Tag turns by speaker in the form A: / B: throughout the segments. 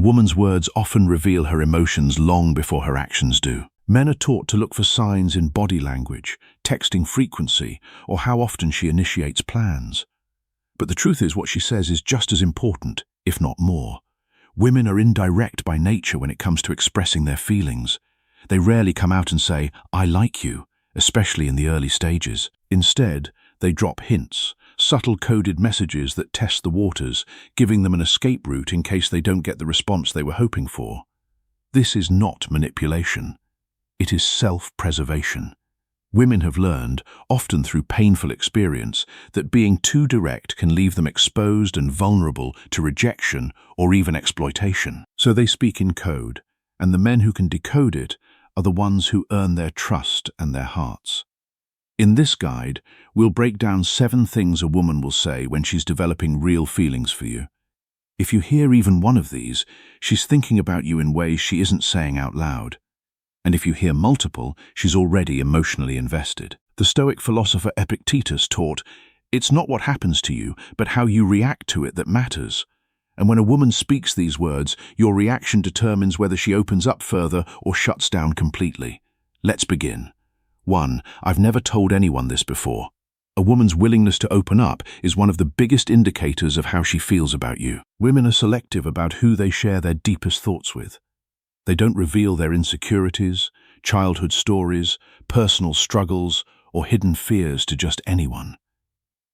A: woman's words often reveal her emotions long before her actions do. Men are taught to look for signs in body language, texting frequency, or how often she initiates plans. But the truth is, what she says is just as important, if not more. Women are indirect by nature when it comes to expressing their feelings. They rarely come out and say, "I like you," especially in the early stages. Instead, they drop hints, subtle coded messages that test the waters, giving them an escape route in case they don't get the response they were hoping for. This is not manipulation. It is self-preservation. Women have learned, often through painful experience, that being too direct can leave them exposed and vulnerable to rejection or even exploitation. So they speak in code, and the men who can decode it are the ones who earn their trust and their hearts. In this guide, we'll break down 7 things a woman will say when she's developing real feelings for you. If you hear even one of these, she's thinking about you in ways she isn't saying out loud. And if you hear multiple, she's already emotionally invested. The Stoic philosopher Epictetus taught, "It's not what happens to you, but how you react to it that matters." And when a woman speaks these words, your reaction determines whether she opens up further or shuts down completely. Let's begin. 1. I've never told anyone this before. A woman's willingness to open up is one of the biggest indicators of how she feels about you. Women are selective about who they share their deepest thoughts with. They don't reveal their insecurities, childhood stories, personal struggles, or hidden fears to just anyone.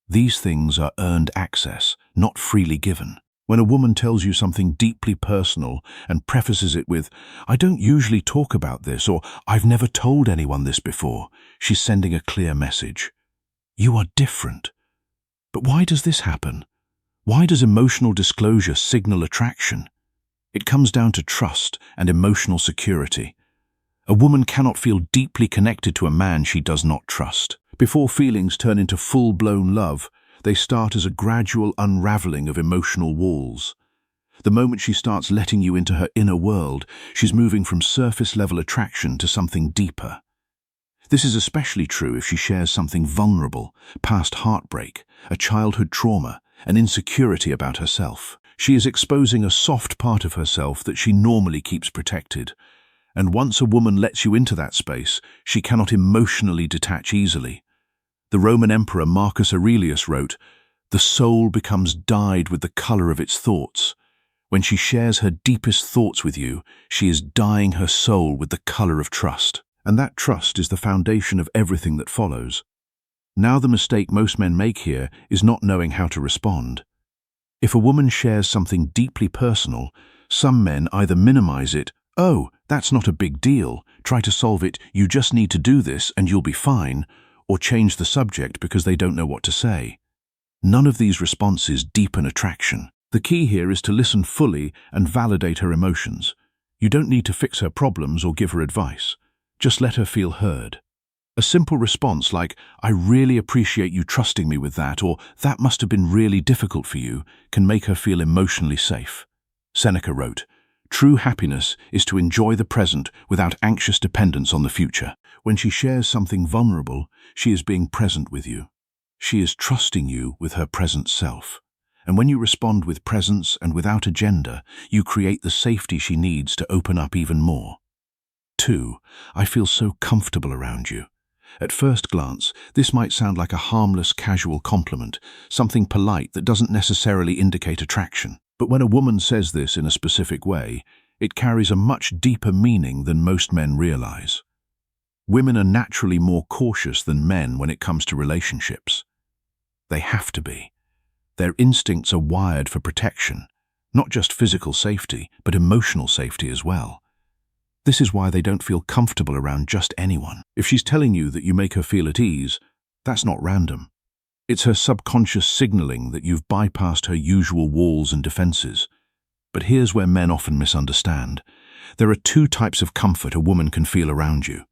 A: These things are earned access, not freely given. When a woman tells you something deeply personal and prefaces it with, "I don't usually talk about this," or "I've never told anyone this before," she's sending a clear message. You are different. But why does this happen? Why does emotional disclosure signal attraction? It comes down to trust and emotional security. A woman cannot feel deeply connected to a man she does not trust. Before feelings turn into full-blown love, they start as a gradual unraveling of emotional walls. The moment she starts letting you into her inner world, she's moving from surface-level attraction to something deeper. This is especially true if she shares something vulnerable, past heartbreak, a childhood trauma, an insecurity about herself. She is exposing a soft part of herself that she normally keeps protected. And once a woman lets you into that space, she cannot emotionally detach easily. The Roman Emperor Marcus Aurelius wrote, "The soul becomes dyed with the color of its thoughts." When she shares her deepest thoughts with you, she is dyeing her soul with the color of trust. And that trust is the foundation of everything that follows. Now the mistake most men make here is not knowing how to respond. If a woman shares something deeply personal, some men either minimize it, "Oh, that's not a big deal, try to solve it, you just need to do this and you'll be fine," or change the subject because they don't know what to say. None of these responses deepen attraction. The key here is to listen fully and validate her emotions. You don't need to fix her problems or give her advice. Just let her feel heard. A simple response like, "I really appreciate you trusting me with that," or "That must have been really difficult for you," can make her feel emotionally safe. Seneca wrote, "True happiness is to enjoy the present without anxious dependence on the future." When she shares something vulnerable, she is being present with you. She is trusting you with her present self. And when you respond with presence and without agenda, you create the safety she needs to open up even more. 2. I feel so comfortable around you. At first glance, this might sound like a harmless, casual compliment, something polite that doesn't necessarily indicate attraction. But when a woman says this in a specific way, it carries a much deeper meaning than most men realize. Women are naturally more cautious than men when it comes to relationships. They have to be. Their instincts are wired for protection, not just physical safety, but emotional safety as well. This is why they don't feel comfortable around just anyone. If she's telling you that you make her feel at ease, that's not random. It's her subconscious signaling that you've bypassed her usual walls and defenses. But here's where men often misunderstand. There are 2 types of comfort a woman can feel around you.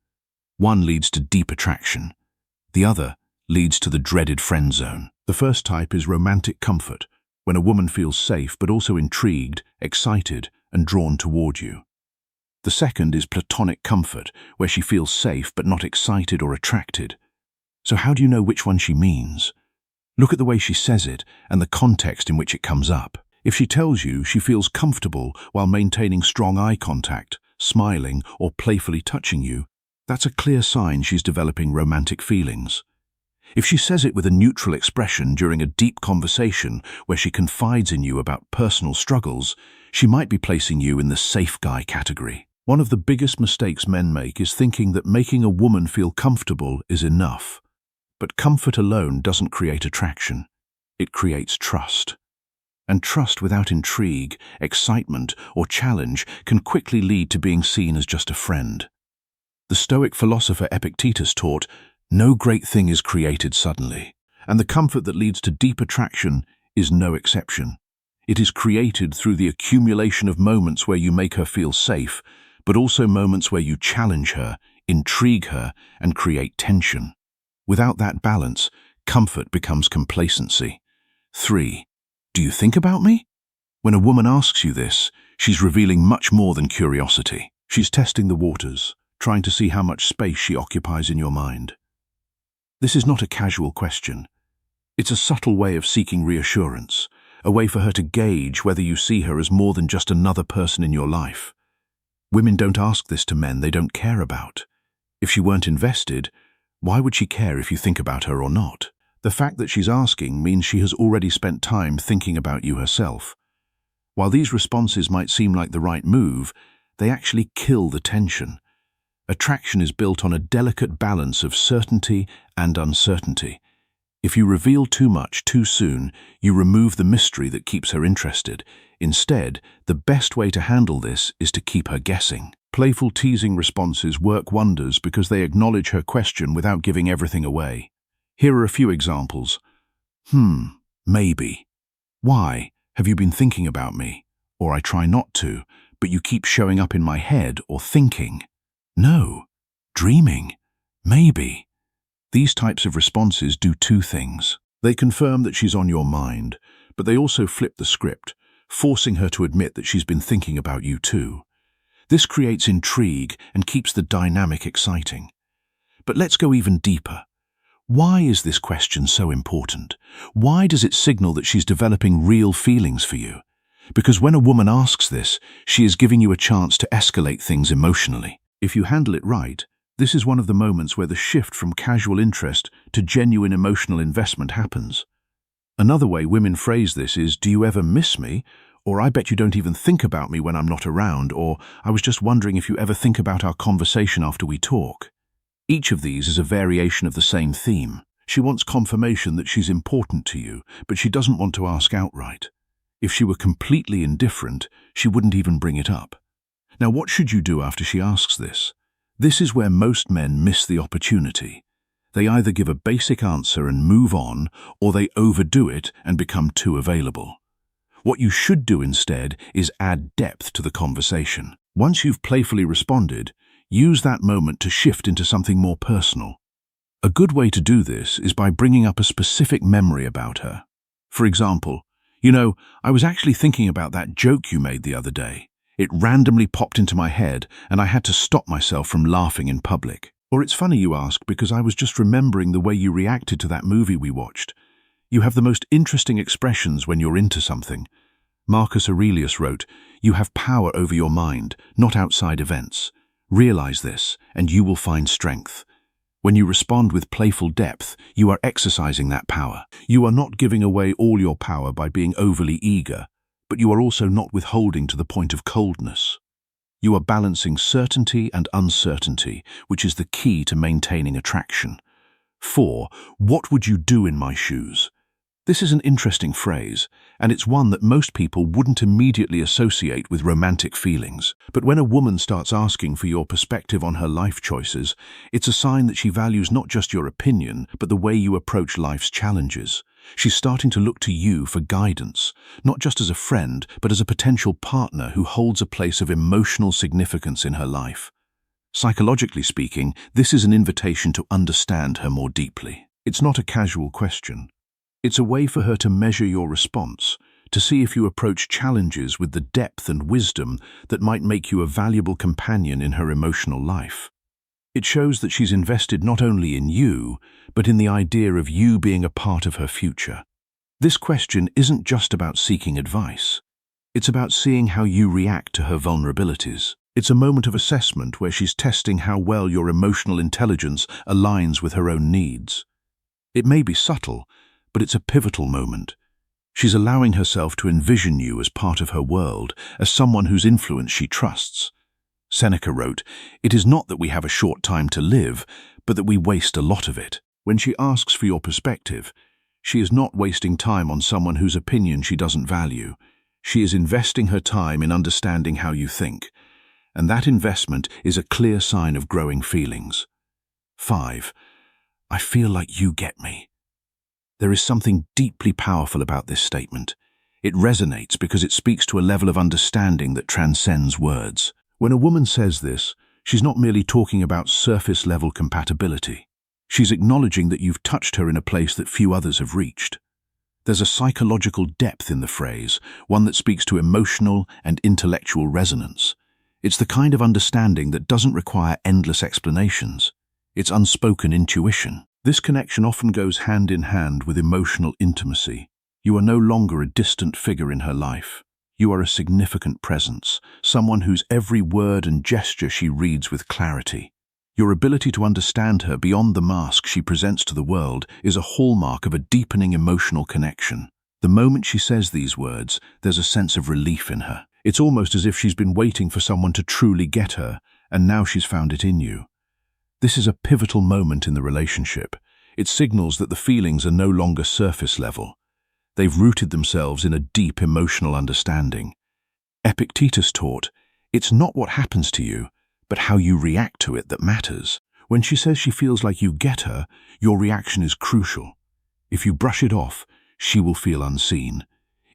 A: One leads to deep attraction. The other leads to the dreaded friend zone. The first type is romantic comfort, when a woman feels safe but also intrigued, excited, and drawn toward you. The second is platonic comfort, where she feels safe but not excited or attracted. So how do you know which one she means? Look at the way she says it and the context in which it comes up. If she tells you she feels comfortable while maintaining strong eye contact, smiling, or playfully touching you, that's a clear sign she's developing romantic feelings. If she says it with a neutral expression during a deep conversation where she confides in you about personal struggles, she might be placing you in the safe guy category. One of the biggest mistakes men make is thinking that making a woman feel comfortable is enough. But comfort alone doesn't create attraction. It creates trust. And trust without intrigue, excitement, or challenge can quickly lead to being seen as just a friend. The Stoic philosopher Epictetus taught, "No great thing is created suddenly," and the comfort that leads to deep attraction is no exception. It is created through the accumulation of moments where you make her feel safe, but also moments where you challenge her, intrigue her, and create tension. Without that balance, comfort becomes complacency. 3. Do you think about me? When a woman asks you this, she's revealing much more than curiosity. She's testing the waters, trying to see how much space she occupies in your mind. This is not a casual question. It's a subtle way of seeking reassurance, a way for her to gauge whether you see her as more than just another person in your life. Women don't ask this to men they don't care about. If she weren't invested, why would she care if you think about her or not? The fact that she's asking means she has already spent time thinking about you herself. While these responses might seem like the right move, they actually kill the tension. Attraction is built on a delicate balance of certainty and uncertainty. If you reveal too much too soon, you remove the mystery that keeps her interested. Instead, the best way to handle this is to keep her guessing. Playful teasing responses work wonders because they acknowledge her question without giving everything away. Here are a few examples. Maybe. Why? Have you been thinking about me? Or I try not to, but you keep showing up in my head or thinking. No. Dreaming. Maybe. These types of responses do two things. They confirm that she's on your mind, but they also flip the script, forcing her to admit that she's been thinking about you too. This creates intrigue and keeps the dynamic exciting. But let's go even deeper. Why is this question so important? Why does it signal that she's developing real feelings for you? Because when a woman asks this, she is giving you a chance to escalate things emotionally. If you handle it right, this is one of the moments where the shift from casual interest to genuine emotional investment happens. Another way women phrase this is, "Do you ever miss me?" Or "I bet you don't even think about me when I'm not around," or "I was just wondering if you ever think about our conversation after we talk." Each of these is a variation of the same theme. She wants confirmation that she's important to you, but she doesn't want to ask outright. If she were completely indifferent, she wouldn't even bring it up. Now, what should you do after she asks this? This is where most men miss the opportunity. They either give a basic answer and move on, or they overdo it and become too available. What you should do instead is add depth to the conversation. Once you've playfully responded, use that moment to shift into something more personal. A good way to do this is by bringing up a specific memory about her. For example, I was actually thinking about that joke you made the other day. It randomly popped into my head, and I had to stop myself from laughing in public. Or it's funny you ask because I was just remembering the way you reacted to that movie we watched. You have the most interesting expressions when you're into something. Marcus Aurelius wrote, "You have power over your mind, not outside events. Realize this, and you will find strength." When you respond with playful depth, you are exercising that power. You are not giving away all your power by being overly eager, but you are also not withholding to the point of coldness. You are balancing certainty and uncertainty, which is the key to maintaining attraction. 4. What would you do in my shoes? This is an interesting phrase, and it's one that most people wouldn't immediately associate with romantic feelings. But when a woman starts asking for your perspective on her life choices, it's a sign that she values not just your opinion, but the way you approach life's challenges. She's starting to look to you for guidance, not just as a friend, but as a potential partner who holds a place of emotional significance in her life. Psychologically speaking, this is an invitation to understand her more deeply. It's not a casual question. It's a way for her to measure your response, to see if you approach challenges with the depth and wisdom that might make you a valuable companion in her emotional life. It shows that she's invested not only in you, but in the idea of you being a part of her future. This question isn't just about seeking advice. It's about seeing how you react to her vulnerabilities. It's a moment of assessment where she's testing how well your emotional intelligence aligns with her own needs. It may be subtle, but it's a pivotal moment. She's allowing herself to envision you as part of her world, as someone whose influence she trusts. Seneca wrote, "It is not that we have a short time to live, but that we waste a lot of it." When she asks for your perspective, she is not wasting time on someone whose opinion she doesn't value. She is investing her time in understanding how you think, and that investment is a clear sign of growing feelings. 5. I feel like you get me. There is something deeply powerful about this statement. It resonates because it speaks to a level of understanding that transcends words. When a woman says this, she's not merely talking about surface-level compatibility. She's acknowledging that you've touched her in a place that few others have reached. There's a psychological depth in the phrase, one that speaks to emotional and intellectual resonance. It's the kind of understanding that doesn't require endless explanations. It's unspoken intuition. This connection often goes hand in hand with emotional intimacy. You are no longer a distant figure in her life. You are a significant presence, someone whose every word and gesture she reads with clarity. Your ability to understand her beyond the mask she presents to the world is a hallmark of a deepening emotional connection. The moment she says these words, there's a sense of relief in her. It's almost as if she's been waiting for someone to truly get her, and now she's found it in you. This is a pivotal moment in the relationship. It signals that the feelings are no longer surface level. They've rooted themselves in a deep emotional understanding. Epictetus taught, "It's not what happens to you, but how you react to it that matters." When she says she feels like you get her, your reaction is crucial. If you brush it off, she will feel unseen.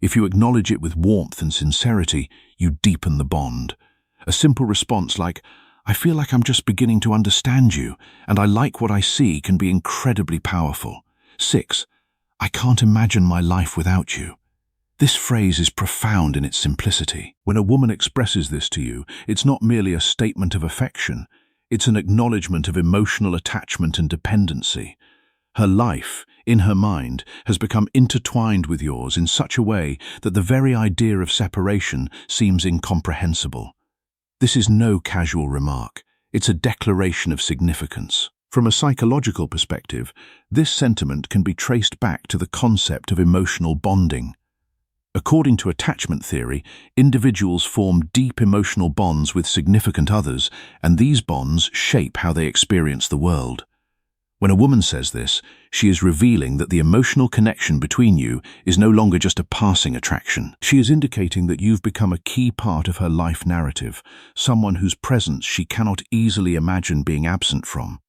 A: If you acknowledge it with warmth and sincerity, you deepen the bond. A simple response like, "I feel like I'm just beginning to understand you, and I like what I see," can be incredibly powerful. 6. I can't imagine my life without you. This phrase is profound in its simplicity. When a woman expresses this to you, it's not merely a statement of affection. It's an acknowledgement of emotional attachment and dependency. Her life, in her mind, has become intertwined with yours in such a way that the very idea of separation seems incomprehensible. This is no casual remark. It's a declaration of significance. From a psychological perspective, this sentiment can be traced back to the concept of emotional bonding. According to attachment theory, individuals form deep emotional bonds with significant others, and these bonds shape how they experience the world. When a woman says this, she is revealing that the emotional connection between you is no longer just a passing attraction. She is indicating that you've become a key part of her life narrative, someone whose presence she cannot easily imagine being absent from.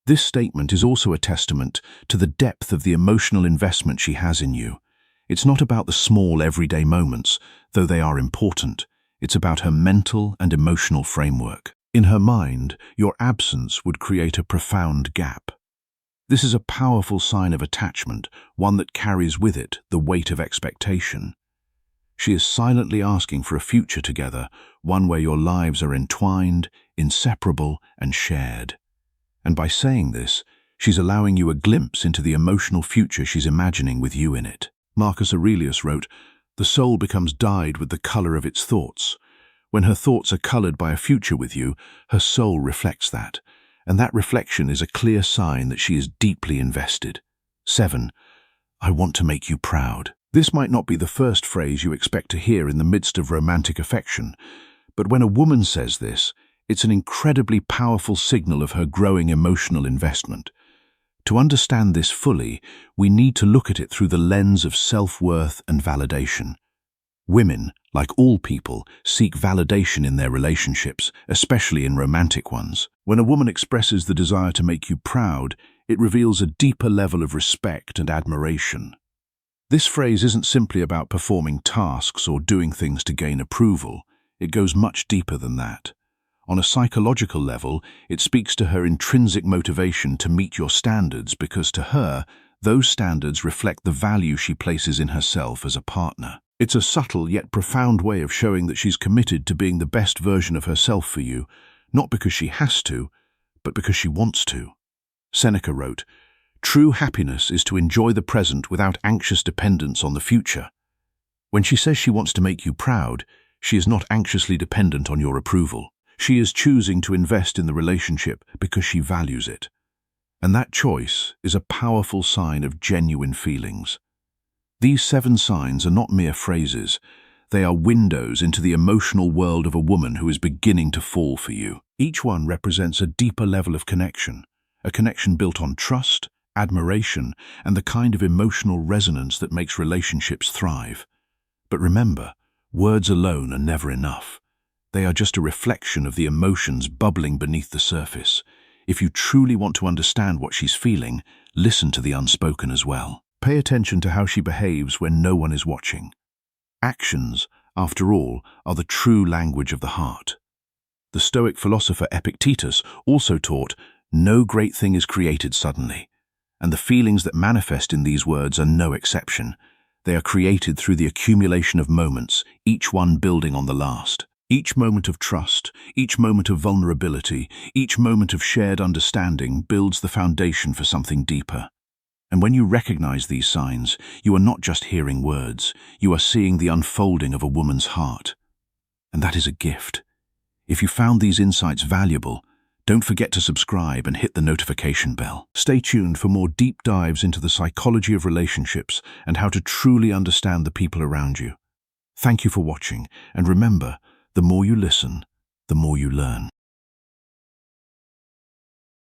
A: This statement is also a testament to the depth of the emotional investment she has in you. It's not about the small everyday moments, though they are important. It's about her mental and emotional framework. In her mind, your absence would create a profound gap. This is a powerful sign of attachment, one that carries with it the weight of expectation. She is silently asking for a future together, one where your lives are entwined, inseparable, and shared. And by saying this, she's allowing you a glimpse into the emotional future she's imagining with you in it. Marcus Aurelius wrote, "The soul becomes dyed with the color of its thoughts." When her thoughts are colored by a future with you, her soul reflects that, and that reflection is a clear sign that she is deeply invested. 7. I want to make you proud. This might not be the first phrase you expect to hear in the midst of romantic affection, but when a woman says this, it's an incredibly powerful signal of her growing emotional investment. To understand this fully, we need to look at it through the lens of self-worth and validation. Women, like all people, seek validation in their relationships, especially in romantic ones. When a woman expresses the desire to make you proud, it reveals a deeper level of respect and admiration. This phrase isn't simply about performing tasks or doing things to gain approval. It goes much deeper than that. On a psychological level, it speaks to her intrinsic motivation to meet your standards because to her, those standards reflect the value she places in herself as a partner. It's a subtle yet profound way of showing that she's committed to being the best version of herself for you, not because she has to, but because she wants to. Seneca wrote, True happiness is to enjoy the present without anxious dependence on the future. When she says she wants to make you proud, she is not anxiously dependent on your approval. She is choosing to invest in the relationship because she values it. And that choice is a powerful sign of genuine feelings. These 7 signs are not mere phrases. They are windows into the emotional world of a woman who is beginning to fall for you. Each one represents a deeper level of connection, a connection built on trust, admiration, and the kind of emotional resonance that makes relationships thrive. But remember, words alone are never enough. They are just a reflection of the emotions bubbling beneath the surface. If you truly want to understand what she's feeling, listen to the unspoken as well. Pay attention to how she behaves when no one is watching. Actions, after all, are the true language of the heart. The Stoic philosopher Epictetus also taught, "No great thing is created suddenly," and the feelings that manifest in these words are no exception. They are created through the accumulation of moments, each one building on the last. Each moment of trust, each moment of vulnerability, each moment of shared understanding builds the foundation for something deeper. And when you recognize these signs, you are not just hearing words, you are seeing the unfolding of a woman's heart. And that is a gift. If you found these insights valuable, don't forget to subscribe and hit the notification bell. Stay tuned for more deep dives into the psychology of relationships and how to truly understand the people around you. Thank you for watching, and remember, the more you listen, the more you learn.